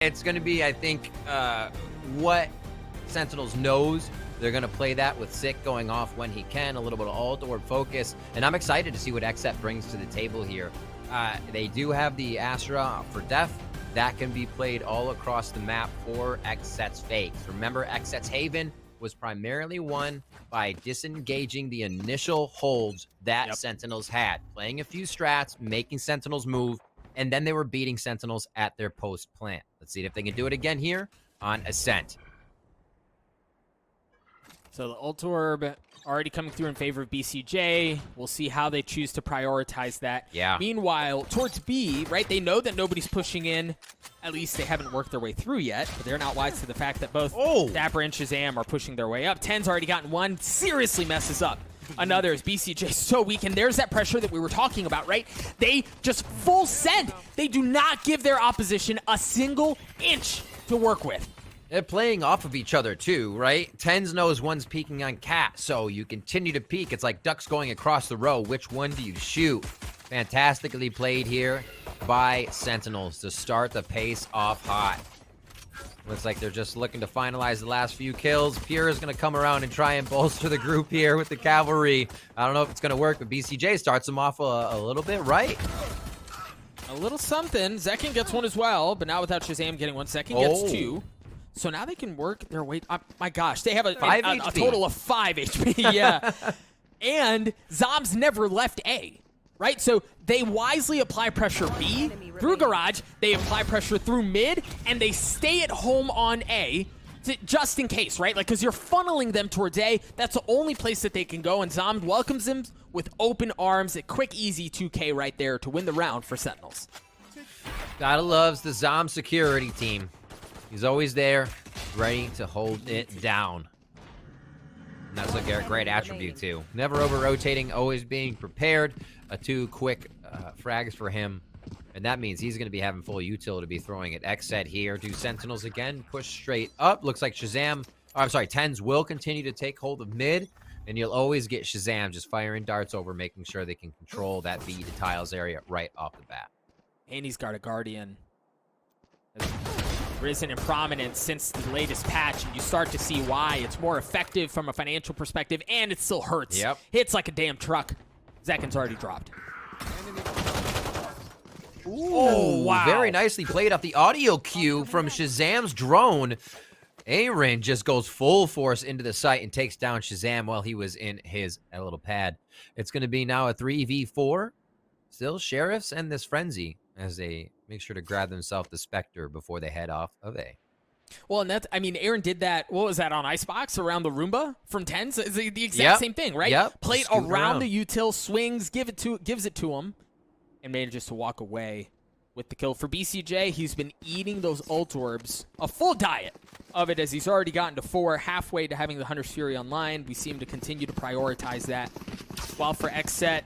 It's going to be, I think, what Sentinels knows. They're going to play that with Sick going off when he can, a little bit of alt or focus. And I'm excited to see what XSET brings to the table here. They do have the Astra for Def. That can be played all across the map for XSET's fakes. Remember, XSET's Haven was primarily won by disengaging the initial holds that Sentinels had. Playing a few strats, making Sentinels move, and then they were beating Sentinels at their post plant. Let's see if they can do it again here on Ascent. So the ult orb already coming through in favor of BCJ. We'll see how they choose to prioritize that. Yeah. Meanwhile, towards B, right, they know that nobody's pushing in. At least they haven't worked their way through yet, but they're not wise to the fact that both dapr and shahzam are pushing their way up. Tenz already gotten one, seriously messes up another as BCJ so weak, and there's that pressure that we were talking about, right? They just full send. They do not give their opposition a single inch to work with. They're playing off of each other too, right? Tenz knows one's peeking on Cat, so you continue to peek. It's like ducks going across the row. Which one do you shoot? Fantastically played here by Sentinels to start the pace off hot. Looks like they're just looking to finalize the last few kills. Pure is going to come around and try and bolster the group here with the cavalry. I don't know if it's going to work, but BCJ starts them off a little bit right. A little something. Zekin gets one as well, but not without shahzam getting one. Zekin gets two. So now they can work their way. My gosh, they have a total of 5 HP. Yeah. And Zombs never left A, right? So they wisely apply pressure B through garage. They apply pressure through mid, and they stay at home on A just in case, right? Like, because you're funneling them towards A. That's the only place that they can go, and Zombs welcomes them with open arms. A quick, easy 2K right there to win the round for Sentinels. Gotta loves the Zom security team. He's always there, ready to hold it down. And that's like a great attribute, too. Never over-rotating, always being prepared. 2 quick frags for him. And that means he's going to be having full utility to be throwing at XSET here. Do Sentinels again, push straight up. Looks like Tenz will continue to take hold of mid. And you'll always get shahzam just firing darts over, making sure they can control that B to tiles area right off the bat. And he's got a Guardian. Risen in prominence since the latest patch, and you start to see why. It's more effective from a financial perspective, and it still hurts. Yep. Hits like a damn truck. Zekin's already dropped. Ooh, oh, wow. Very nicely played off the audio cue from shahzam's drone. Aaron just goes full force into the site and takes down shahzam while he was in his little pad. It's going to be now a 3v4. Still Sheriffs and this Frenzy as they make sure to grab themselves the Spectre before they head off of A. Well, and that's, I mean, Aaron did that, what was that, on Icebox around the Roomba from Tenz? It's the exact same thing, right? Yep. Played around the util, swings, gives it to him, and manages to walk away with the kill. For BCJ, he's been eating those ult orbs, a full diet of it, as he's already gotten to 4, halfway to having the Hunter's Fury online. We see him to continue to prioritize that. While for XSET,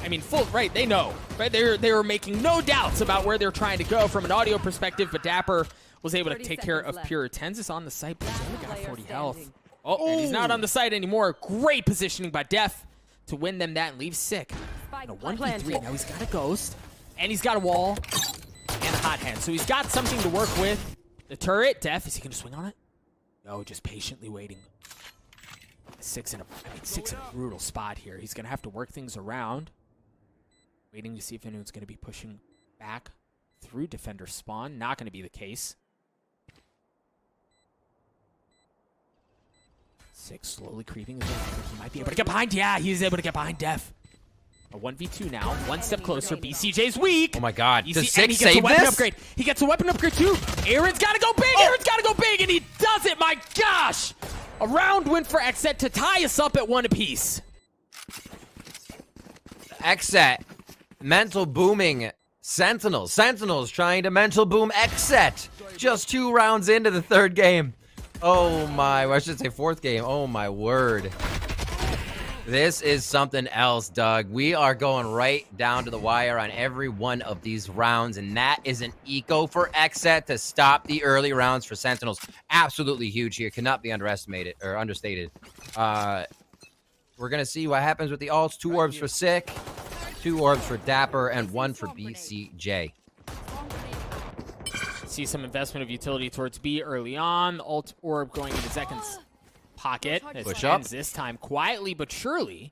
I mean, right, they know, right? They were making no doubts about where they're trying to go from an audio perspective, but dapr was able to take care of Pure. Tenz is on the site, but he's only got 40 health. Oh, and he's not on the site anymore. Great positioning by Def to win them that and leave Sick. And a 1v3, now he's got a Ghost, and he's got a wall, and a hot hand. So he's got something to work with. The turret, Def, is he gonna swing on it? No, just patiently waiting. Six in a brutal spot here. He's going to have to work things around. Waiting to see if anyone's going to be pushing back through defender spawn. Not going to be the case. Six slowly creeping. He might be able to get behind. Yeah, he's able to get behind Def. A 1v2 now. One step closer. BCJ's weak. Oh my god. Does Six save this? Upgrade. He gets a weapon upgrade too. Aaron's got to go big. Aaron's got to go big, and he does it. My gosh. A round win for XSET to tie us up at 1 apiece. XSET, mental booming Sentinels. Sentinels trying to mental boom XSET. Just 2 rounds into the 3rd game. Oh my, I should say 4th game. Oh my word. This is something else, Doug. We are going right down to the wire on every one of these rounds, and that is an eco for XSET to stop the early rounds for Sentinels. Absolutely huge here. Cannot be underestimated or understated. We're going to see what happens with the alts. 2 orbs for Sick, 2 orbs for dapr, and 1 for BCJ. see some investment of utility towards B early on. The ult orb going into Zekin's pocket. As Push up. tenz this time quietly but surely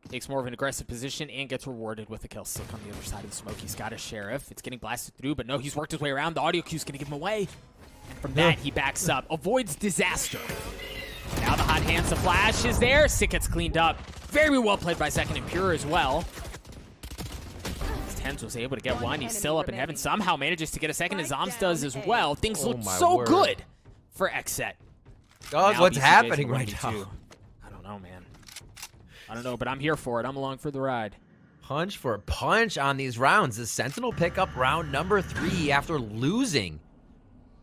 takes more of an aggressive position and gets rewarded with a kill. Sick on the other side of the smoke. He's got a sheriff. It's getting blasted through, but no, he's worked his way around. The audio cue's going to give him away. And from that, he backs up. Avoids disaster. Now the hot hands, the flash is there. Sick gets cleaned up. Very well played by Second and Pure as well. tenz was able to get one. He's still up in heaven. Somehow manages to get a second as zombs does as well. Things look so good for XSET. God, what's happening right now? I don't know, man. I don't know, but I'm here for it. I'm along for the ride. Punch for punch on these rounds. The Sentinel pick up round number 3 after losing.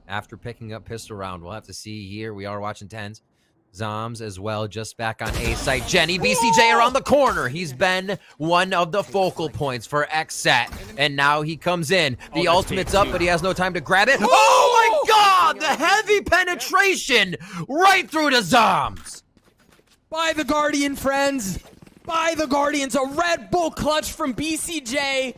After picking up pistol round. We'll have to see here. We are watching tenz. Zombs as well, just back on A site. Jenny, BCJ around the corner. He's been one of the focal points for XSET. And now he comes in. The ultimate's up, but he has no time to grab it. Oh my God! The heavy penetration right through the Zombs. By the Guardian, friends. By the Guardians. A Red Bull clutch from BCJ.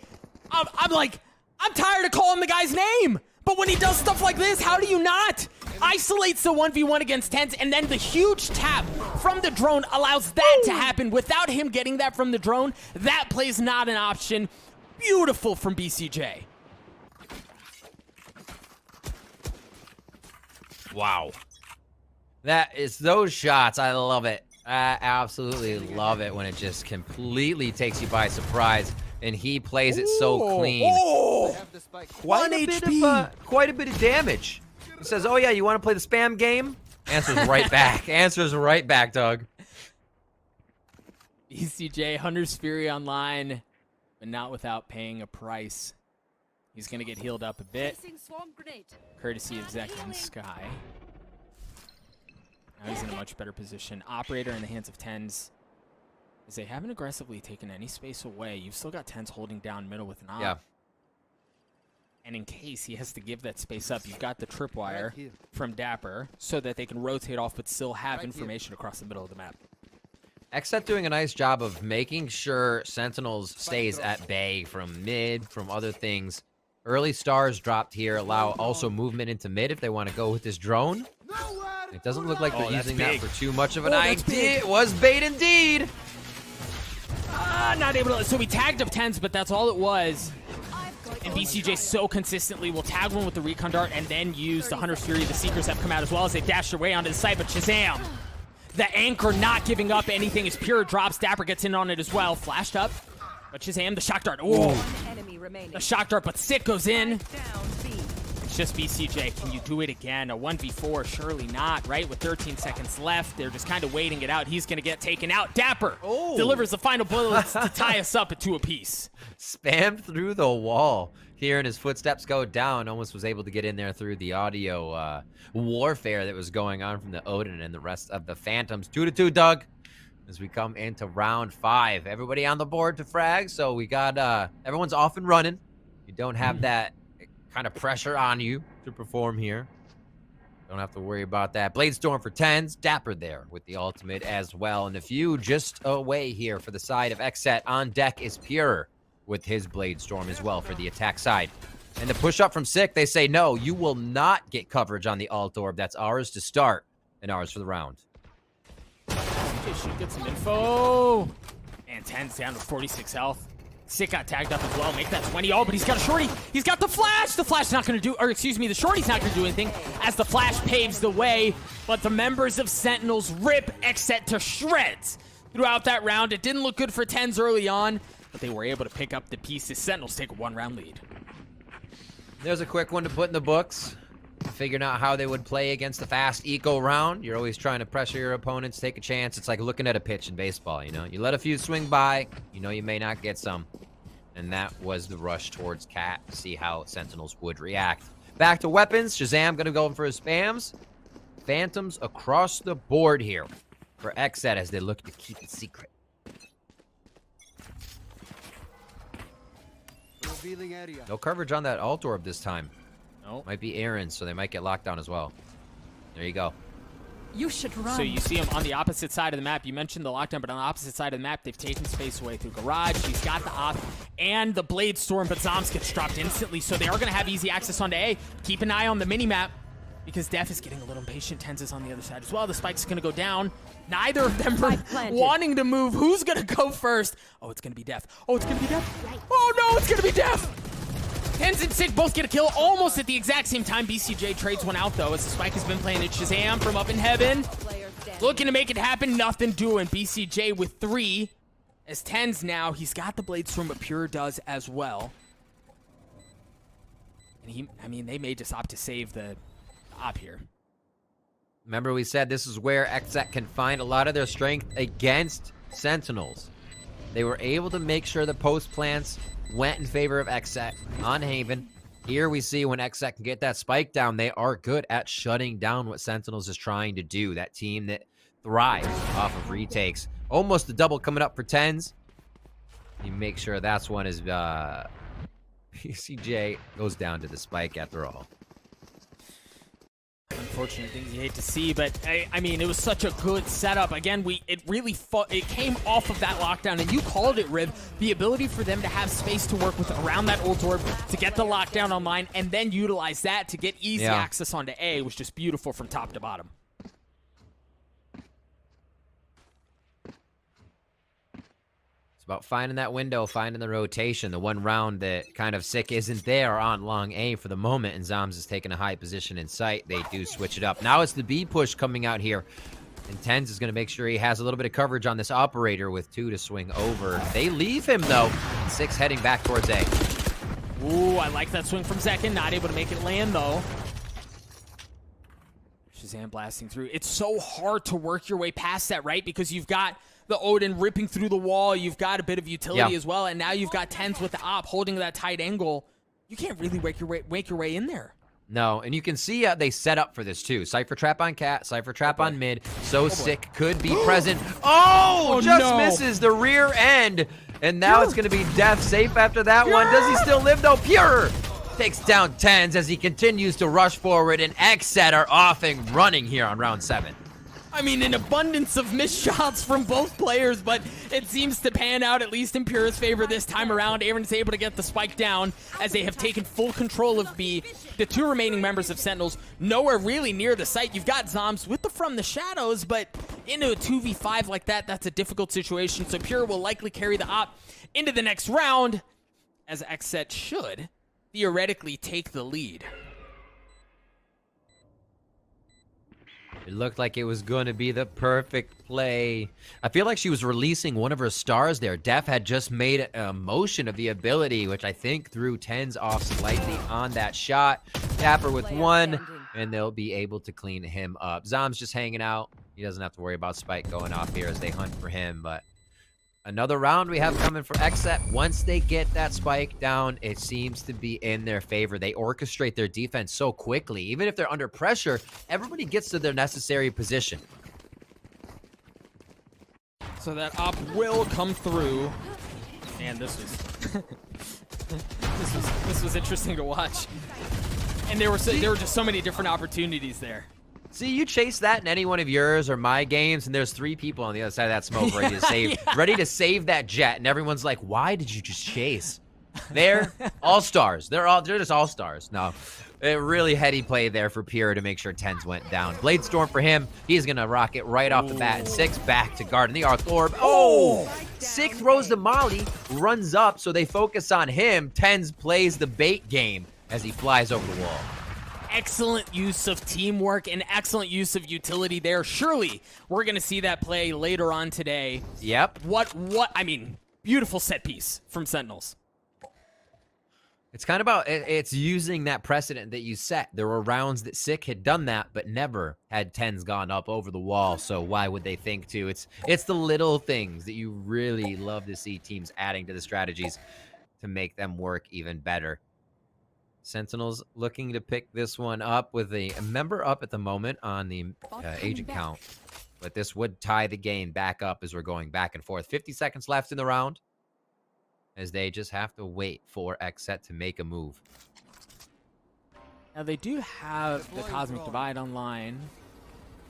I'm tired of calling the guy's name. But when he does stuff like this, how do you not? Isolates the 1v1 against tenz, and then the huge tap from the drone allows that to happen without him getting that from the drone. That play's not an option. Beautiful from BCJ. Wow. That is those shots. I love it. I absolutely love it when it just completely takes you by surprise. And he plays it so clean. Quite a bit of damage. He says, oh yeah, you want to play the spam game? Answers right back. Answers right back, Doug. BCJ, Hunter's Fury online, but not without paying a price. He's going to get healed up a bit, courtesy of Zekin Sky. Now he's in a much better position. Operator in the hands of tenz. As they haven't aggressively taken any space away, you've still got tenz holding down middle with an op. Yeah. And in case he has to give that space up, you've got the tripwire from dapr so that they can rotate off but still have information across the middle of the map. XSET doing a nice job of making sure Sentinels stays at bay from mid, from other things. Early stars dropped here allow also movement into mid if they want to go with this drone. It doesn't look like they're using that for too much of an idea. It was bait indeed. Not able to. So we tagged up tenz, but that's all it was. And BCJ so consistently will tag one with the recon dart and then use the Hunter's Fury. The Seekers have come out as well as they dash their way onto the site, but shahzam, the anchor not giving up anything as Pure drops. dapr gets in on it as well. Flashed up, but shahzam, the shock dart. Oh, the shock dart, but Sick goes in. It's just BCJ. Can you do it again? A 1v4? Surely not, right? With 13 seconds left, they're just kind of waiting it out. He's going to get taken out. dapr delivers the final bullets to tie us up at 2 apiece. Spammed through the wall. Hearing his footsteps go down, almost was able to get in there through the audio warfare that was going on from the Odin and the rest of the Phantoms. 2-2, Doug, as we come into round 5. Everybody on the board to frag, so we got everyone's off and running. You don't have that kind of pressure on you to perform here. Don't have to worry about that. Bladestorm for tenz. dapr there with the ultimate as well. And a few just away here for the side of XSET. On deck is Pure with his Bladestorm as well for the attack side. And the push up from Sick, they say, no, you will not get coverage on the alt orb. That's ours to start and ours for the round. Should get some info. And tenz down to 46 health. Sick got tagged up as well. Make that 20. Oh, but he's got a shorty. He's got the flash. The flash not going to do, or excuse me, the shorty's not going to do anything as the flash paves the way. But the members of Sentinels rip XSET to shreds throughout that round. It didn't look good for tenz early on, but they were able to pick up the pieces. Sentinels take a 1-round lead. There's a quick one to put in the books. Figuring out how they would play against the fast eco round. You're always trying to pressure your opponents, take a chance. It's like looking at a pitch in baseball, you know? You let a few swing by, you know you may not get some. And that was the rush towards Cat to see how Sentinels would react. Back to weapons. shahzam going to go for his spams. Phantoms across the board here for XSET as they look to keep it secret. No coverage on that alt orb this time. No. Might be Aaron's, so they might get locked down as well. There you go. You should run. So you see him on the opposite side of the map. You mentioned the lockdown, but on the opposite side of the map, they've taken space away through garage. He's got the op and the blade storm, but zombs gets dropped instantly, so they are going to have easy access onto A. Keep an eye on the mini map because Def is getting a little impatient. Tenz is on the other side as well. The spike's going to go down. Neither of them are wanting to move. Who's going to go first? Oh, it's going to be Def. Oh, it's going to be Def. Oh no, it's going to be Def. Tenz and Sick both get a kill almost at the exact same time. BCJ trades one out, though, as the spike has been playing at Shahzam from up in heaven. Looking to make it happen, nothing doing. BCJ with 3. As Tenz now, he's got the blade storm, but Pure does as well. And I mean, they may just opt to save the op here. Remember we said this is where XSET can find a lot of their strength against Sentinels. They were able to make sure the post plants went in favor of XSET on Haven. Here we see when XSET can get that spike down, they are good at shutting down what Sentinels is trying to do. That team that thrives off of retakes. Almost a double coming up for Tenz. You make sure that's one is PCJ goes down to the spike after all. Unfortunate things you hate to see, but I mean, it was such a good setup. Again, it came off of that lockdown, and you called it, Riv. The ability for them to have space to work with around that ult orb to get the lockdown online, and then utilize that to get easy access onto A was just beautiful from top to bottom. It's about finding that window, finding the rotation. The one round that kind of Sick isn't there on long A for the moment, and Zombs is taking a high position in sight. They do switch it up. Now it's the B push coming out here, and Tenz is going to make sure he has a little bit of coverage on this operator with 2 to swing over. They leave him, though. Sick's heading back towards A. Ooh, I like that swing from Zekin. Not able to make it land, though. Shahzam blasting through. It's so hard to work your way past that, right? Because you've got the Odin ripping through the wall. You've got a bit of utility as well, and now you've got Tenz with the op holding that tight angle. You can't really make your way in there. No, and you can see they set up for this too. Cypher trap on Cat, Cypher trap on mid. So Sick could be present. Oh, just misses the rear end, and now it's going to be Def safe after that one. Does he still live though? Pure takes down Tenz as he continues to rush forward, and XSET are off and running here on round 7. I mean, an abundance of missed shots from both players, but it seems to pan out, at least in Pure's favor this time around. Aaron's able to get the spike down as they have taken full control of B. The 2 remaining members of Sentinels nowhere really near the site. You've got Zombs with the From the Shadows, but into a 2v5 like that, that's a difficult situation. So Pure will likely carry the op into the next round, as XSET should theoretically take the lead. It looked like it was going to be the perfect play. I feel like she was releasing one of her stars there. Def had just made a motion of the ability, which I think threw Tenz off slightly on that shot. dapr with 1, and they'll be able to clean him up. Zom's just hanging out. He doesn't have to worry about Spike going off here as they hunt for him, but another round we have coming for XSET. Once they get that spike down, it seems to be in their favor. They orchestrate their defense so quickly. Even if they're under pressure, everybody gets to their necessary position. So that op will come through. And this was this was interesting to watch. And there were just so many different opportunities there. See, you chase that in any one of yours or my games, and there's 3 people on the other side of that smoke ready to save, ready to save that jet, and everyone's like, "Why did you just chase?" They're all stars. They're just all stars. No, a really heady play there for Pure to make sure Tenz went down. Blade Storm for him. He's gonna rock it right off the bat. And Sick back to guard in the Arc Orb. Oh, Sick throws the molly, runs up, so they focus on him. Tenz plays the bait game as he flies over the wall. Excellent use of teamwork and excellent use of utility there. Surely we're going to see that play later on today. Yep. I mean, beautiful set piece from Sentinels. It's kind of about, it's using that precedent that you set. There were rounds that Sick had done that, but never had Tenz gone up over the wall, so why would they think to? It's the little things that you really love to see teams adding to the strategies to make them work even better. Sentinels looking to pick this one up with a member up at the moment on the agent count. But this would tie the game back up as we're going back and forth. 50 seconds left in the round as they just have to wait for XSET to make a move. Now they do have the Cosmic Divide online.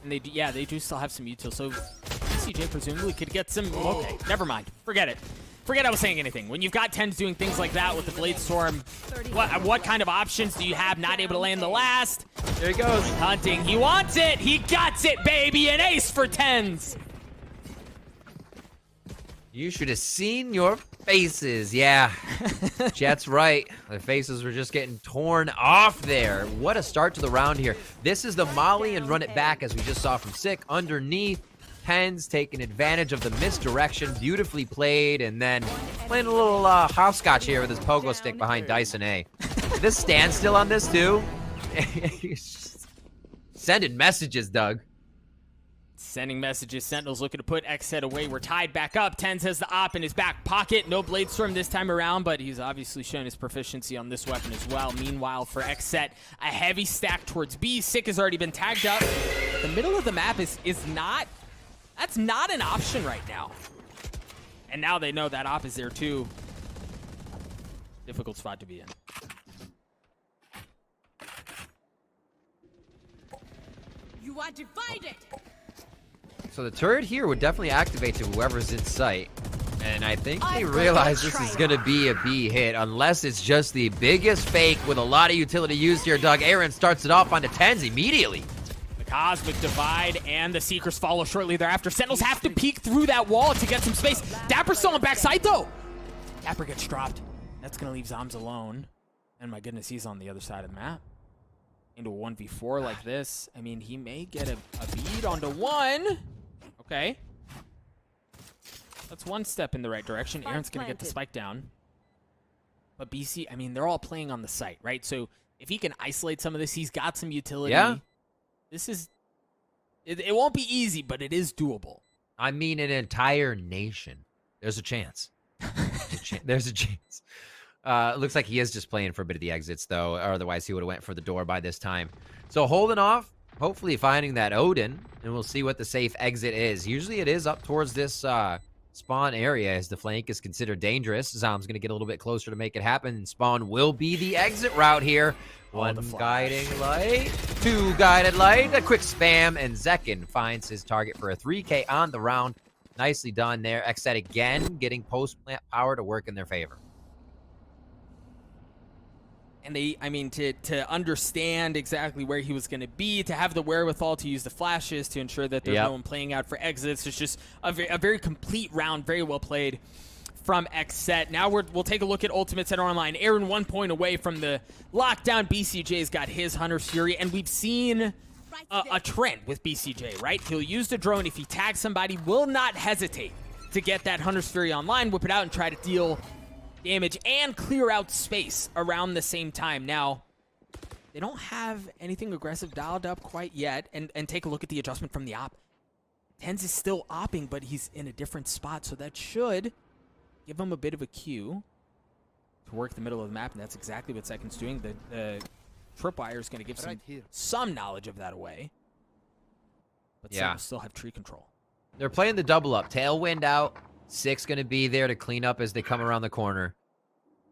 And they do still have some util. So BCJ presumably could get some. Okay, never mind. Forget it. Forget I was saying anything. When you've got tenz doing things like that with the Blade Storm, what kind of options do you have? Not able to land the last. There he goes. Hunting. He wants it. He got it, baby. An ace for tenz. You should have seen your faces. Yeah, Jet's right. The faces were just getting torn off there. What a start to the round here. This is the molly and run it back, as we just saw from Sick. Underneath, tenz taking advantage of the misdirection. Beautifully played, and then playing a little hopscotch here with his pogo stick behind Dyson A. This standstill on this, too. Sending messages, Doug. Sending messages. Sentinels looking to put XSET away. We're tied back up. tenz has the op in his back pocket. No Blade Storm this time around, but he's obviously shown his proficiency on this weapon as well. Meanwhile, for XSET, a heavy stack towards B. Sick has already been tagged up. The middle of the map is not... That's not an option right now. And now they know that op is there too. Difficult spot to be in. You are divided. So the turret here would definitely activate to whoever's in sight. And I think they realize this is going to be a B hit, unless it's just the biggest fake with a lot of utility used here. Doug Aaron starts it off onto tenz immediately. The Cosmic Divide and the Seekers follow shortly thereafter. Sentinels have to peek through that wall to get some space. dapr still on backside, though. dapr gets dropped. That's going to leave zombs alone. And my goodness, he's on the other side of the map. Into a 1v4 like this. I mean, he may get a bead onto one. Okay. That's one step in the right direction. Aaron's going to get the spike down. But BC, I mean, they're all playing on the site, right? So if he can isolate some of this, he's got some utility. Yeah. This is... It won't be easy, but it is doable. I mean, an entire nation. There's a chance. There's a chance. It looks like he is just playing for a bit of the exits, though. Or otherwise, he would have went for the door by this time. So holding off, hopefully finding that Odin, and we'll see what the safe exit is. Usually it is up towards this spawn area, as the flank is considered dangerous. Zom's going to get a little bit closer to make it happen, and spawn will be the exit route here. One guiding light, two guided light, a quick spam, and Zekin finds his target for a 3K on the round. Nicely done there. XSET again getting post-plant power to work in their favor. And they, I mean, to understand exactly where he was going to be, to have the wherewithal to use the flashes to ensure that there's no one playing out for exits. It's just a very complete round, very well played from XSET. Now we'll take a look at Ultimate Center Online. Aaron 1 point away from the lockdown. BCJ's got his Hunter's Fury, and we've seen a trend with BCJ, right? He'll use the drone. If he tags somebody, will not hesitate to get that Hunter's Fury online, whip it out, and try to deal damage and clear out space around the same time. Now, they don't have anything aggressive dialed up quite yet, and take a look at the adjustment from the op. tenz is still opping, but he's in a different spot, so that should give him a bit of a cue to work the middle of the map, and that's exactly what Second's doing. The tripwire is going to give some knowledge of that away, but Second will still have tree control. They're playing the double up. Tailwind out. Sick's going to be there to clean up as they come around the corner.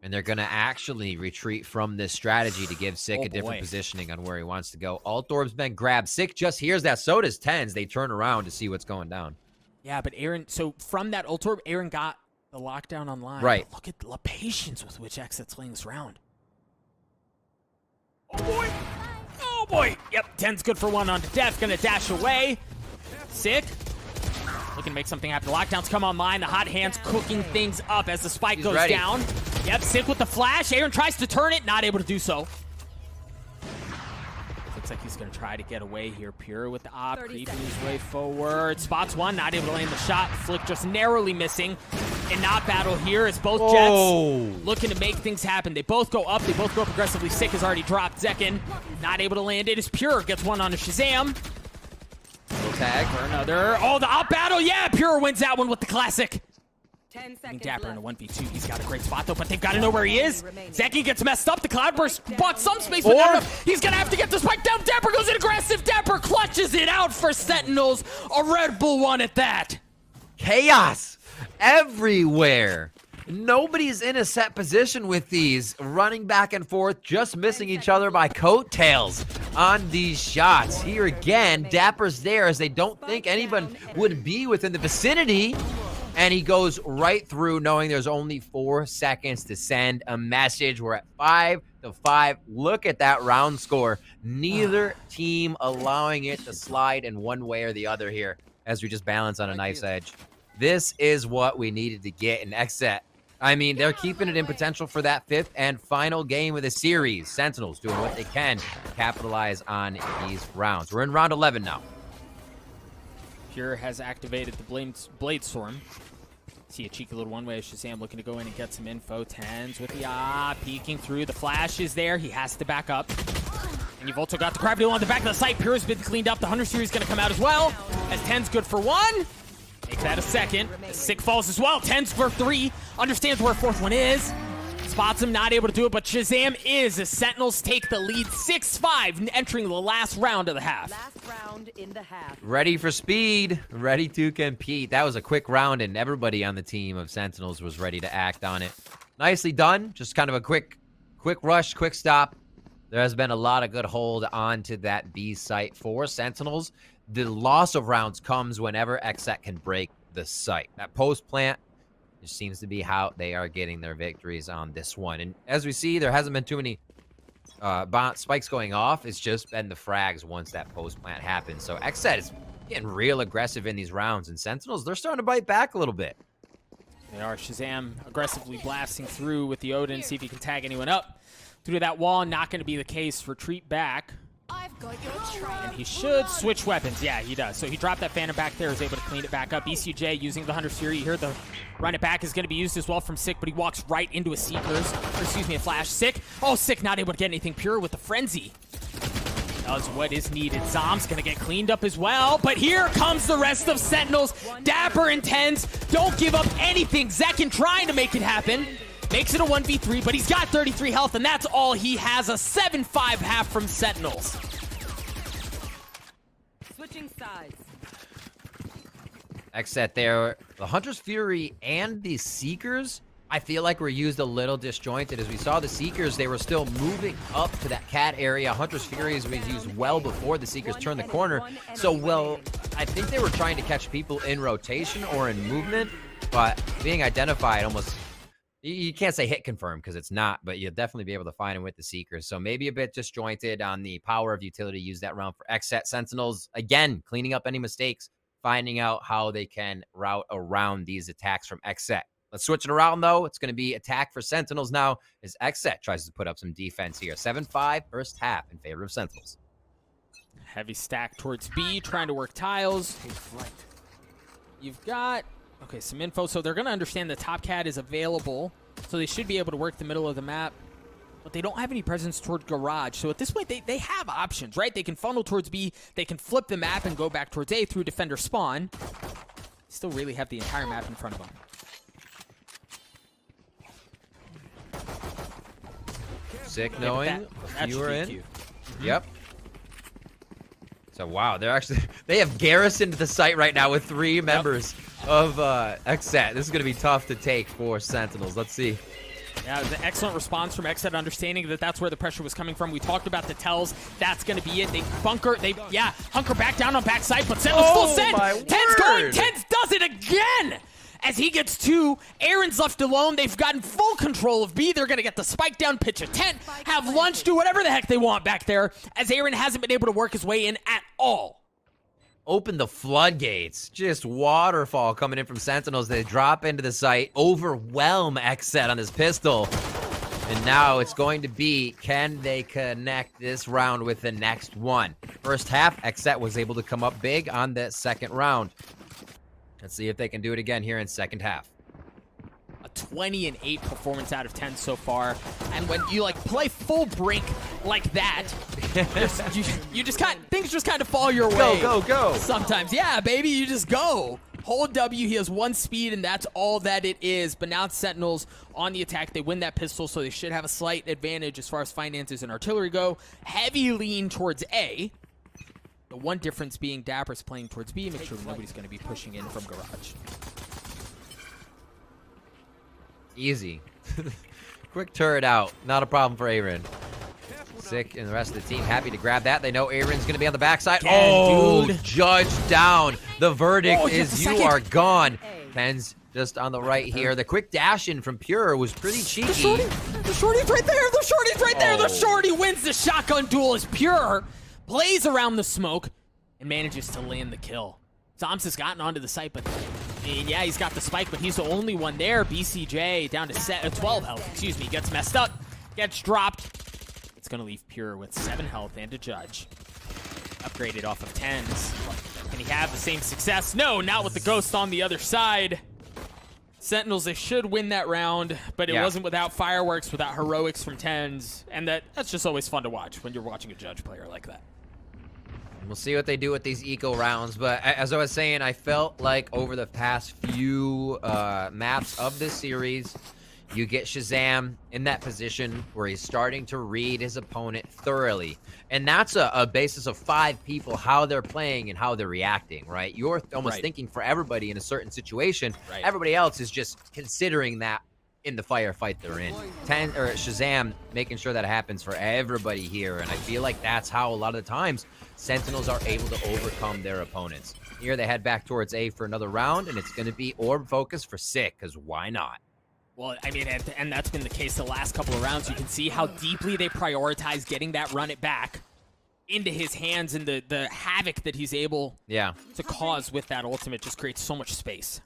And they're going to actually retreat from this strategy to give Sick a different positioning on where he wants to go. Alt orb's been grabbed. Sick just hears that. So does tenz. They turn around to see what's going down. Yeah, but Aaron, so from that alt orb, Aaron got the lockdown online. Right. But look at the patience with which XSET's playing this round. Oh, boy. Oh, boy. Yep, tenz good for one on to death. Going to dash away. Sick. Looking to make something happen. The lockdowns come online. The hot hands cooking things up as the spike goes down. Yep, Sick with the flash. Aaron tries to turn it. Not able to do so. Looks like he's going to try to get away here. Pure with the op. Creeping his way forward. Spots one. Not able to land the shot. Flick just narrowly missing. And not battle here as both Jets looking to make things happen. They both go up. They both go up aggressively. Sick has already dropped. Zekin not able to land it as Pure gets one on a Shazam. Tag for another. Oh, the op battle. Yeah, Pure wins that one with the classic. 10 seconds dapr in a 1v2. He's got a great spot, though, but they've got to know where he is. Zekin gets messed up. The Cloudburst bought some space, but not enough. He's going to have to get the spike down. dapr goes in aggressive. dapr clutches it out for Sentinels. A Red Bull one at that. Chaos everywhere. Nobody's in a set position with these, running back and forth, just missing each other by coattails on these shots. Here again, Dapr's there as they don't think anyone would be within the vicinity. And he goes right through knowing there's only 4 seconds to send a message. We're at 5-5. Look at that round score. Neither team allowing it to slide in one way or the other here as we just balance on a knife's edge. This is what we needed to get in XSET. I mean, they're keeping it in potential for that 5th and final game of the series. Sentinels doing what they can to capitalize on these rounds. We're in round 11 now. Pure has activated the Blade Storm. See a cheeky little one-way. Shahzam looking to go in and get some info. tenz with the peeking through. The flash is there. He has to back up. And you've also got the gravity on the back of the site. Pure has been cleaned up. The Hunter series going to come out as well. As tenz good for 1. Make that a second. Sick falls as well. tenz for 3. Understands where 4th one is. Spots him, not able to do it, but Shahzam is as Sentinels take the lead 6-5, entering the last round of the half. Last round in the half. Ready for speed, ready to compete. That was a quick round, and everybody on the team of Sentinels was ready to act on it. Nicely done. Just kind of a quick rush, quick stop. There has been a lot of good hold onto that B site for Sentinels. The loss of rounds comes whenever XSET can break the site. That post plant just seems to be how they are getting their victories on this one. And as we see, there hasn't been too many spikes going off. It's just been the frags once that post plant happens. So XSET is getting real aggressive in these rounds. And Sentinels, they're starting to bite back a little bit. They are. Shahzam aggressively blasting through with the Odin, see if he can tag anyone up through that wall. Not going to be the case. Retreat back. I've got your train. And he should switch weapons. Yeah, he does. So he dropped that Phantom back there, is able to clean it back up. BCJ using the Hunter Fury. You hear the run it back is going to be used as well from Sick, but he walks right into a Seeker's, or excuse me, a Flash. Sick. Oh, Sick not able to get anything Pure with the Frenzy. Does what is needed. Zombs going to get cleaned up as well, but here comes the rest of Sentinels. dapr and tenz don't give up anything. Zekin trying to make it happen. Makes it a 1v3, but he's got 33 health, and that's all he has. A 7-5 half from Sentinels. Switching sides. XSET there. The Hunter's Fury and the Seekers, I feel like were used a little disjointed. As we saw the Seekers, they were still moving up to that cat area. Hunter's Fury was used well before the Seekers turned the corner. So, well, I think they were trying to catch people in rotation or in movement, but being identified almost... You can't say hit confirm because it's not, but you'll definitely be able to find him with the Seekers. So maybe a bit disjointed on the power of utility used that round for XSET. Sentinels, again, cleaning up any mistakes, finding out how they can route around these attacks from XSET. Let's switch it around, though. It's going to be attack for Sentinels now as XSET tries to put up some defense here. 7-5 first half in favor of Sentinels. Heavy stack towards B, trying to work tiles. You've got... Okay, some info. So they're going to understand the top cat is available, so they should be able to work the middle of the map. But they don't have any presence toward garage. So at this point, they have options, right? They can funnel towards B. They can flip the map and go back towards A through defender spawn. Still really have the entire map in front of them. Sick knowing a few are in. Mm-hmm. Yep. So, wow, they have garrisoned the site right now with 3 members of XSET. This is going to be tough to take for Sentinels. Let's see. Yeah, it was an excellent response from XSET, understanding that that's where the pressure was coming from. We talked about the tells. That's going to be it. They hunker back down on backside, but Sentinels full send. tenz going. tenz does it again. As he gets 2, Aaron's left alone. They've gotten full control of B. They're going to get the spike down, pitch a tent, have lunch, do whatever the heck they want back there, as Aaron hasn't been able to work his way in at all. Open the floodgates. Just waterfall coming in from Sentinels. They drop into the site, overwhelm XSET on his pistol. And now it's going to be, can they connect this round with the next one? First half, XSET was able to come up big on the second round. Let's see if they can do it again here in second half. A 20-8 performance out of 10 so far. And when you play full brink like that, you just things just kind of fall your way. Go. Sometimes, yeah, baby, you just go. Hold W, he has 1 speed, and that's all that it is. But now Sentinels on the attack. They win that pistol, so they should have a slight advantage as far as finances and artillery go. Heavy lean towards A. The one difference being dapr's playing towards B. Make sure nobody's going to be pushing in from garage. Easy. Quick turret out. Not a problem for Aaron. Sick and the rest of the team happy to grab that. They know Aaron's going to be on the backside. Yeah, dude. Judge down. The verdict is you are gone. A. Tenz just on the right here. The quick dash in from Pure was pretty cheeky. The shorty's right there. The shorty's right there. The shorty wins the shotgun duel as Pure plays around the smoke and manages to land the kill. Zombs has gotten onto the site, but yeah, he's got the spike, but he's the only one there. BCJ down to 12 health. Excuse me, gets messed up, gets dropped. It's gonna leave Pure with 7 health and a judge. Upgraded off of tenz. Can he have the same success? No, not with the ghost on the other side. Sentinels, they should win that round, but it wasn't without fireworks, without heroics from tenz, and that's just always fun to watch when you're watching a judge player like that. We'll see what they do with these eco rounds, but as I was saying, I felt like over the past few maps of this series, you get Shahzam in that position where he's starting to read his opponent thoroughly. And that's a basis of 5 people, how they're playing and how they're reacting, right? You're almost thinking for everybody in a certain situation. Right. Everybody else is just considering that in the firefight they're in. Shahzam making sure that happens for everybody here. And I feel like that's how a lot of the times Sentinels are able to overcome their opponents. Here they head back towards A for another round, and it's going to be orb focus for Sick, because why not? Well, I mean, and that's been the case the last couple of rounds. You can see how deeply they prioritize getting that run it back into his hands, and the havoc that he's able to cause with that ultimate just creates so much space.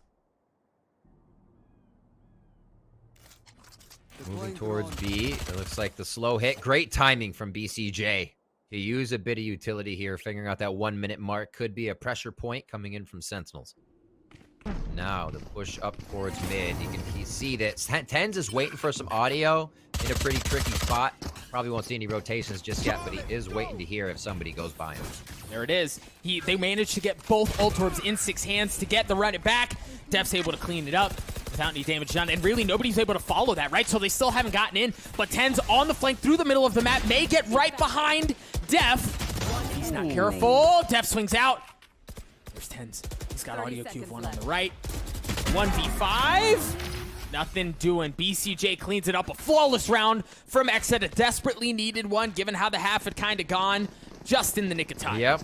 Moving towards B. It looks like the slow hit. Great timing from BCJ to use a bit of utility here, figuring out that 1 minute mark could be a pressure point coming in from Sentinels. Now the push up towards mid. You can see that tenz is waiting for some audio in a pretty tricky spot. Probably won't see any rotations just yet, but he is waiting to hear if somebody goes by him. There it is. They managed to get both ult orbs in 6 hands to get the run it back. Def's able to clean it up without any damage done, and really nobody's able to follow that, right? So they still haven't gotten in, but tenz on the flank through the middle of the map may get right behind Def. He's not careful. Def swings out. There's tenz. He's got audio cube 1 on the right. 1v5. Nothing doing. BCJ cleans it up. A flawless round from XSET. A desperately needed one, given how the half had kind of gone just in the nick of time. Yep.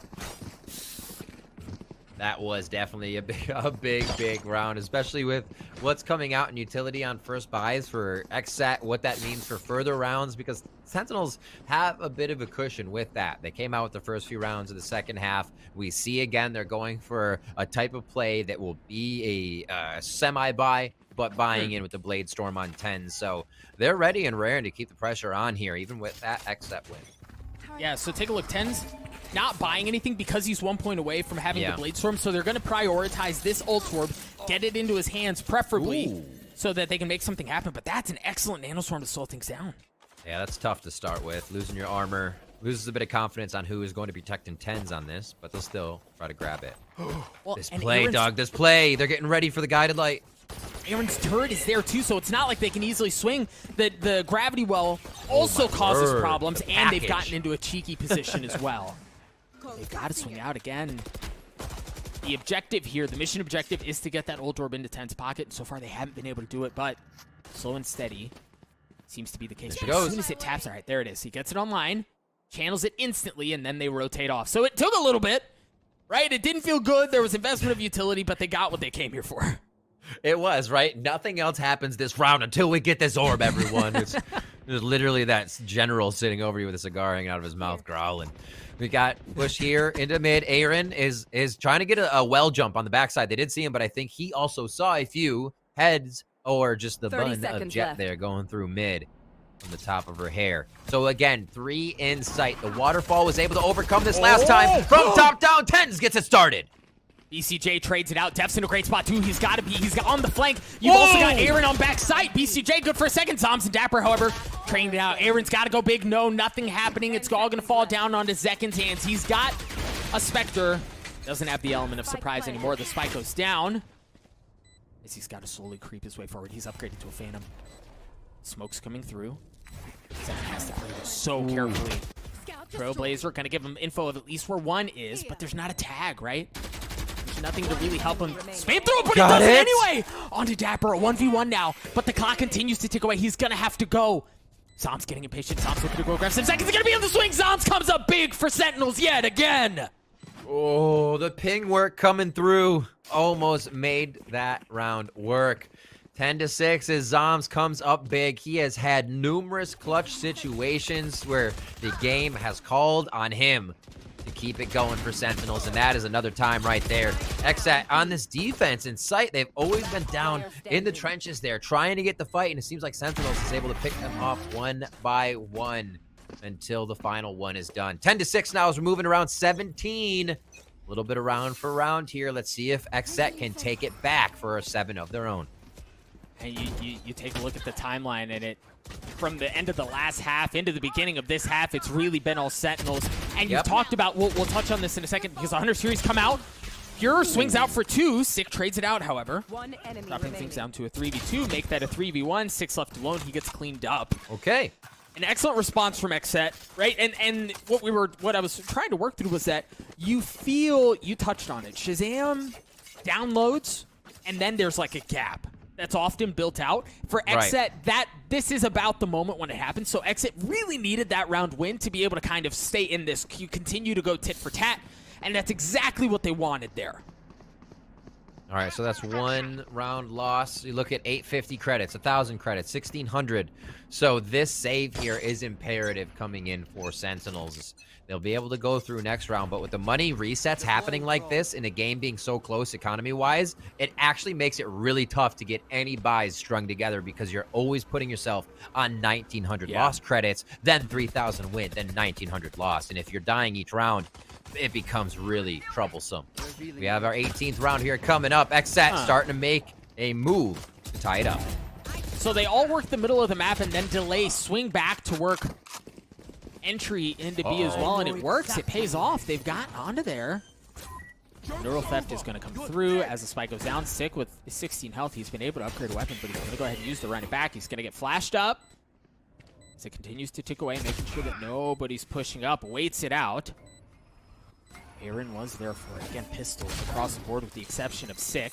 That was definitely a big round, especially with what's coming out in utility on first buys for XSET, what that means for further rounds, because Sentinels have a bit of a cushion with that. They came out with the first few rounds of the second half. We see again they're going for a type of play that will be a semi-buy, but buying in with the Blade Storm on tenz. So they're ready and raring to keep the pressure on here, even with that XSET win. Yeah, so take a look. tenz not buying anything because he's 1 point away from having the Blade Storm, so they're going to prioritize this ult orb, get it into his hands preferably, so that they can make something happen. But that's an excellent nanoswarm to slow things down. Yeah, that's tough to start with. Losing your armor loses a bit of confidence on who is going to be protecting tenz on this, but they'll still try to grab it. Well, this play, dog, this play. They're getting ready for the guided light. Aaron's turret is there too, so it's not like they can easily swing. The gravity well also causes problems, and they've gotten into a cheeky position as well. They've got to swing out again. The objective here, the mission objective, is to get that ult orb into tenz pocket. So far, they haven't been able to do it, but slow and steady seems to be the case. As soon as it taps, all right, there it is. He gets it online, channels it instantly, and then they rotate off. So it took a little bit, right? It didn't feel good. There was investment of utility, but they got what they came here for. It was, right? Nothing else happens this round until we get this orb, everyone. There's literally that general sitting over you with a cigar hanging out of his mouth, growling. We got push here into mid. Aaron is trying to get a well jump on the backside. They did see him, but I think he also saw a few heads or just the bun of Jet there going through mid from the top of her hair. So again, 3 in sight. The waterfall was able to overcome this last time. From top down, tenz gets it started. BCJ trades it out. Def's in a great spot, too. He's got on the flank. You've also got Aaron on backside. BCJ good for a second. Zombs and dapr, however, trained it out. Aaron's got to go big. No, nothing happening. It's all going to fall down onto Zekin's hands. He's got a Spectre. Doesn't have the element of surprise anymore. The spike goes down as he's got to slowly creep his way forward. He's upgraded to a Phantom. Smoke's coming through. Zekin has to play this so carefully. Trailblazer going to give him info of at least where one is, but there's not a tag, right? Nothing to really help him spam through, but Got he does it it. anyway! Onto dapr, a 1v1 now, but the clock continues to tick away. He's gonna have to go. Zombs getting impatient. Zombs looking to go grab some seconds. Gonna be on the swing. Zombs comes up big for Sentinels yet again. Oh, the ping work coming through. Almost made that round work. 10-6 as Zombs comes up big. He has had numerous clutch situations where the game has called on him to keep it going for Sentinels, and that is another time right there. XSET on this defense in sight, they've always been down in the trenches there, trying to get the fight, and it seems like Sentinels is able to pick them off one by one until the final one is done. 10-6 now as we're moving around 17. A little bit of round for round here. Let's see if XSET can take it back for a 7 of their own. And you take a look at the timeline, and it from the end of the last half into the beginning of this half, it's really been all Sentinels. And you've talked about, we'll touch on this in a second because the Hunter series come out. Pure swings out for 2. Sick trades it out, however. One enemy Dropping remaining. things down to a 3v2, make that a 3v1. 6 left alone, he gets cleaned up. Okay. An excellent response from XSET, right? And what I was trying to work through was that you touched on it. Shahzam downloads, and then there's like a gap that's often built out. For XSET, this is about the moment when it happens. So XSET really needed that round win to be able to kind of stay in this. You continue to go tit for tat, and that's exactly what they wanted there. All right, so that's 1 round loss. You look at 850 credits, 1,000 credits, 1,600. So this save here is imperative coming in for Sentinels. They'll be able to go through next round, but with the money resets happening like this in a game being so close economy-wise, it actually makes it really tough to get any buys strung together because you're always putting yourself on 1,900 lost credits, then 3,000 win, then 1,900 lost. And if you're dying each round, it becomes really troublesome. We have our 18th round here coming up. XSET starting to make a move to tie it up. So they all work the middle of the map and then delay, swing back to work entry into B as well, and it works. It pays off. They've got onto there. Neural Theft is going to come through as the spike goes down. Sick with 16 health. He's been able to upgrade a weapon, but he's going to go ahead and use the run it back. He's going to get flashed up as it continues to tick away, making sure that nobody's pushing up. Waits it out. Aaron was there for it. Again, pistols across the board with the exception of Sick.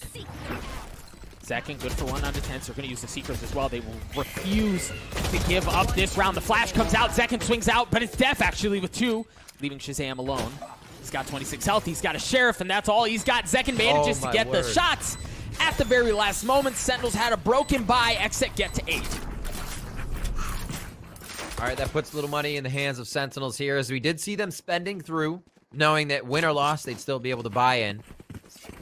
Second, good for 1 onto tenz. They're going to use the secrets as well. They will refuse to give up this round. The flash comes out. Zekin swings out, but it's Def actually with 2, leaving Shahzam alone. He's got 26 health. He's got a Sheriff, and that's all he's got. Zekin manages to get the shots at the very last moment. Sentinels had a broken bye. XSET get to 8. All right, that puts a little money in the hands of Sentinels here as we did see them spending through, knowing that win or loss, they'd still be able to buy in.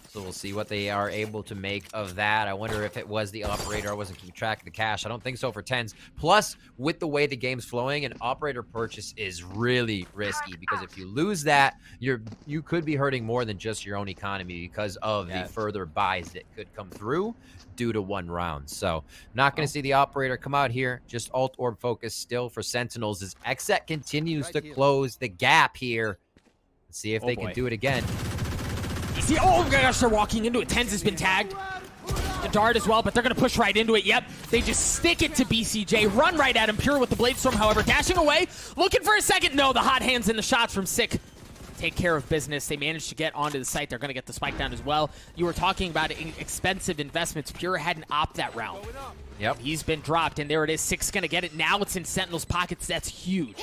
So we'll see what they are able to make of that. I wonder if it was the operator. I wasn't keeping track of the cash. I don't think so for tenz. Plus, with the way the game's flowing, an operator purchase is really risky because if you lose that, you could be hurting more than just your own economy because of the further buys that could come through due to 1 round. So not going to see the operator come out here. Just alt orb focus still for Sentinels as XSET continues to close the gap here. Let's see if they can do it again. See, oh gosh, they're walking into it. tenz has been tagged. The dart as well, but they're going to push right into it. Yep, they just stick it to BCJ. Run right at him. Pure with the Blade Storm, however. Dashing away. Looking for a second. No, the hot hands and the shots from Sick take care of business. They managed to get onto the site. They're going to get the spike down as well. You were talking about expensive investments. Pure had an op that round. Yep. He's been dropped, and there it is. Sick's going to get it. Now it's in Sentinel's pockets. That's huge.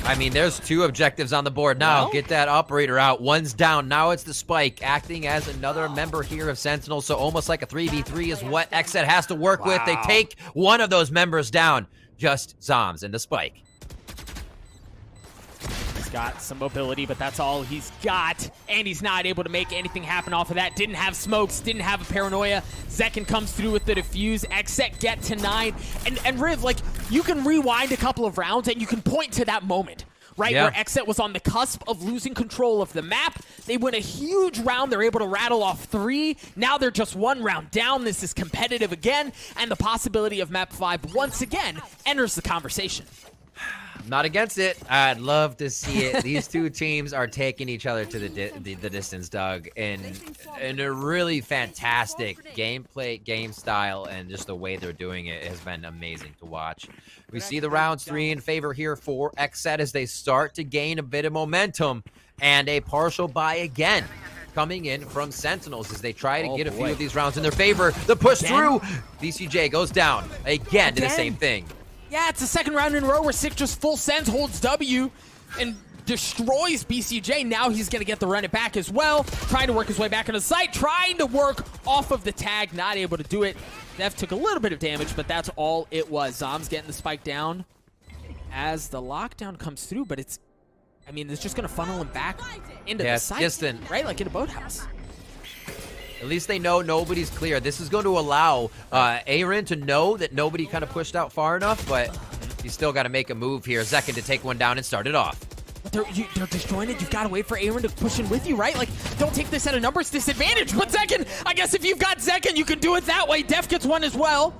I mean, there's 2 objectives on the board now. Get that operator out. 1's down. Now it's the spike, acting as another member here of Sentinel. So almost like a 3v3 is what XSET has to work with. They take one of those members down. Just Zombs and the spike. He's got some mobility, but that's all he's got. And he's not able to make anything happen off of that. Didn't have smokes, didn't have a paranoia. Zekin comes through with the defuse. XSET get to 9. And Riv, like, you can rewind a couple of rounds and you can point to that moment, right? Where XSET was on the cusp of losing control of the map. They win a huge round. They're able to rattle off 3. Now they're just 1 round down. This is competitive again. And the possibility of map 5 once again enters the conversation. Not against it. I'd love to see it. These two teams are taking each other to the distance, Doug, in a really fantastic gameplay, game style, and just the way they're doing it has been amazing to watch. We see the rounds 3 in favor here for XSET as they start to gain a bit of momentum, and a partial buy again coming in from Sentinels as they try to get a few of these rounds in their favor. The push through. VCJ goes down again to the same thing. Yeah, it's the second round in a row where Sick just full sends, holds W, and destroys BCJ. Now he's going to get the run it back as well. Trying to work his way back into the site. Trying to work off of the tag. Not able to do it. Def took a little bit of damage, but that's all it was. Zombs getting the spike down as the lockdown comes through, but it's, I mean, it's just going to funnel him back into the site. Distant. Right, like in a boathouse. At least they know nobody's clear. This is going to allow Aaron to know that nobody kind of pushed out far enough, but you still got to make a move here. Zekin to take one down and start it off. But they're disjointed. You've got to wait for Aaron to push in with you, right? Like, don't take this at a numbers disadvantage. But Zekin, I guess if you've got Zekin, you can do it that way. Def gets one as well.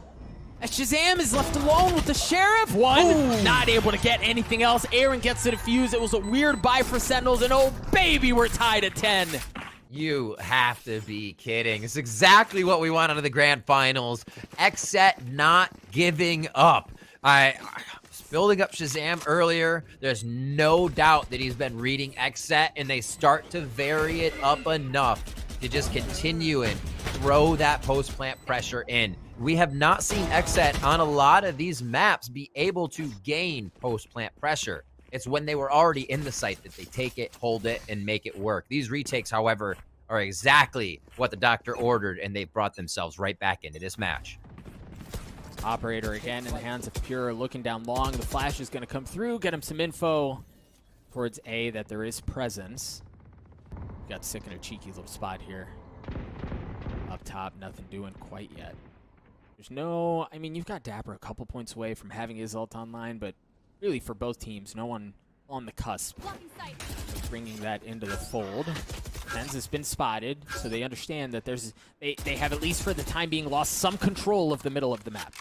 As Shahzam is left alone with the Sheriff. Not able to get anything else. Aaron gets the defuse. It was a weird buy for Sentinels, and oh, baby, we're tied at 10. You have to be kidding. It's exactly what we want out of the grand finals. XSET not giving up. I was building up Shahzam earlier. There's no doubt that he's been reading XSET, and they start to vary it up enough to just continue and throw that post-plant pressure in. We have not seen XSET on a lot of these maps be able to gain post-plant pressure. It's when they were already in the site that they take it, hold it, and make it work. These retakes, however, are exactly what the doctor ordered, and they've brought themselves right back into this match. Operator again in the hands of Pure, looking down long. The flash is going to come through, get him some info towards A that there is presence. Got Sick in a cheeky little spot here. Up top, nothing doing quite yet. There's no, I mean, you've got dapr a couple points away from having his ult online, but really for both teams, no one on the cusp of bringing that into the fold. Tenz has been spotted, so they understand that there's they have, at least for the time being, lost some control of the middle of the map.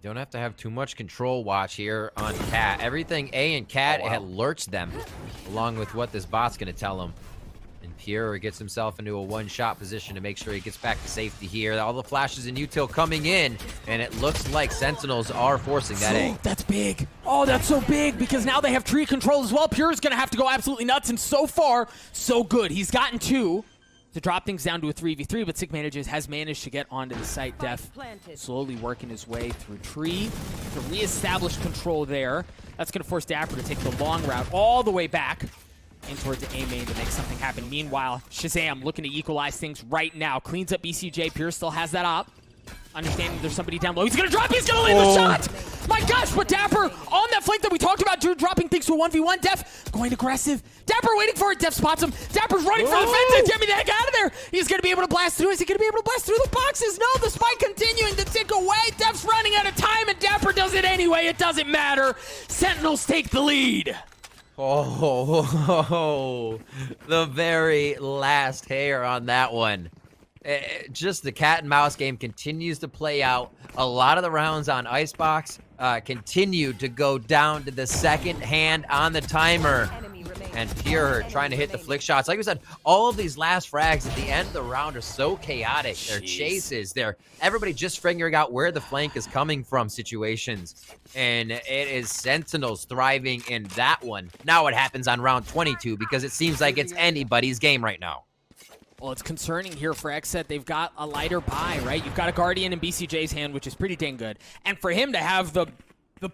Don't have to have too much control watch here on Cat. Everything A and Cat had lurched them, along with what this bot's going to tell them. And Pierre gets himself into a one-shot position to make sure he gets back to safety here. All the flashes and util coming in, and it looks like Sentinels are forcing that A. That's big. Oh, that's so big, because now they have tree control as well. Pure's going to have to go absolutely nuts, and so far, so good. He's gotten 2 to drop things down to a 3v3, but Sick has managed to get onto the site. Def slowly working his way through tree to reestablish control there. That's going to force dapr to take the long route all the way back in towards the A main to make something happen. Meanwhile, Shahzam looking to equalize things right now. Cleans up BCJ. Pure still has that op. Understanding there's somebody down low. He's going to drop. He's going to land the shot. My gosh, but dapr on that flank that we talked about, Drew dropping things to a 1v1. Def going aggressive. dapr waiting for it. Def spots him. Dapr's running for the fence. Get me the heck out of there. He's going to be able to blast through. Is he going to be able to blast through the boxes? No, the spike continuing to tick away. Def's running out of time, and dapr does it anyway. It doesn't matter. Sentinels take the lead. Oh, the very last hair on that one. Just the cat and mouse game continues to play out. A lot of the rounds on Icebox continue to go down to the second hand on the timer. And Pure trying to hit the flick shots. Like we said, all of these last frags at the end of the round are so chaotic. They're chases. They're everybody just figuring out where the flank is coming from situations. And it is Sentinels thriving in that one. Now what happens on round 22, because it seems like it's anybody's game right now. Well, it's concerning here for XSET. They've got a lighter buy, right? You've got a Guardian in BCJ's hand, which is pretty dang good. And for him to have the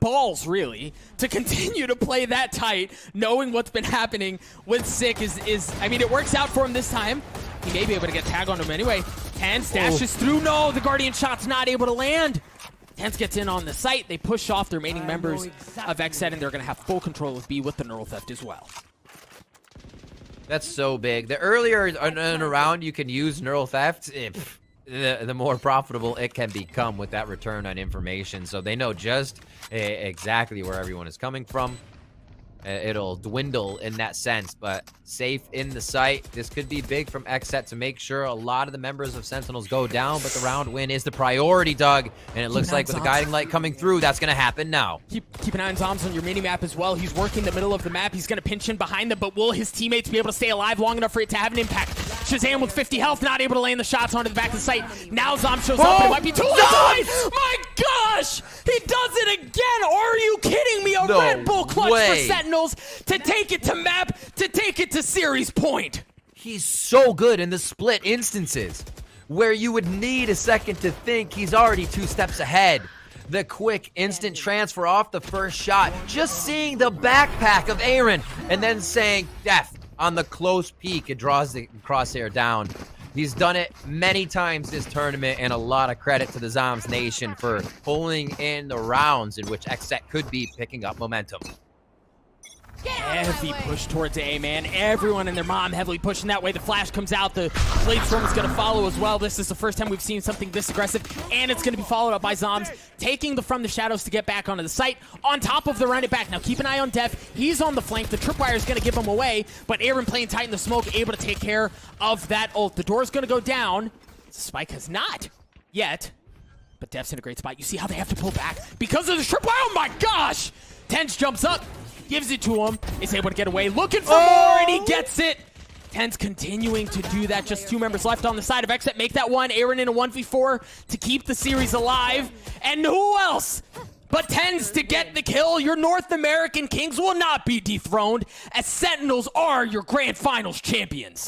balls, really, to continue to play that tight, knowing what's been happening with Sick is I mean, it works out for him this time. He may be able to get tag on him anyway. Tenz dashes through. No, the Guardian shot's not able to land. Tenz gets in on the site. They push off the remaining members of XSET, and they're going to have full control of B with the neural theft as well. That's so big. The earlier in a round you can use neural theft, the more profitable it can become with that return on information. So they know just exactly where everyone is coming from. it'll dwindle in that sense, but safe in the sight. This could be big from XSET to make sure a lot of the members of Sentinels go down, but the round win is the priority, Doug. And it looks like with the guiding light coming through, that's going to happen now. Keep an eye on Zombs on your mini-map as well. He's working the middle of the map. He's going to pinch in behind them, but will his teammates be able to stay alive long enough for it to have an impact? Shahzam with 50 health, not able to land the shots onto the back of the site. Now Zom shows up, and it might be too late. My gosh! He does it again! Are you kidding me? A Red Bull clutch for Sentinels to take it to map, to take it to series point. He's so good in the split instances where you would need a second to think. He's already 2 steps ahead. The quick instant transfer off the first shot, just seeing the backpack of Aaron and then saying death on the close peek. It draws the crosshair down. He's done it many times this tournament, and a lot of credit to the Zombs Nation for pulling in the rounds in which XSET could be picking up momentum. Heavy push towards A, man. Everyone and their mom heavily pushing that way. The flash comes out. The Blade Storm is going to follow as well. This is the first time we've seen something this aggressive, and it's going to be followed up by Zombs taking the from the shadows to get back onto the site. On top of the run it back. Now keep an eye on Def. He's on the flank. The tripwire is going to give him away, but Aaron playing tight in the smoke, able to take care of that ult. The door is going to go down. Spike has not yet, but Def's in a great spot. You see how they have to pull back because of the tripwire? Oh my gosh! tenz jumps up, gives it to him, is able to get away, looking for more, and he gets it. tenz continuing to do that. Just 2 members left on the side of XSET. Make that one. Aaron in a 1v4 to keep the series alive. And who else but tenz to get the kill? Your North American Kings will not be dethroned, as Sentinels are your Grand Finals champions.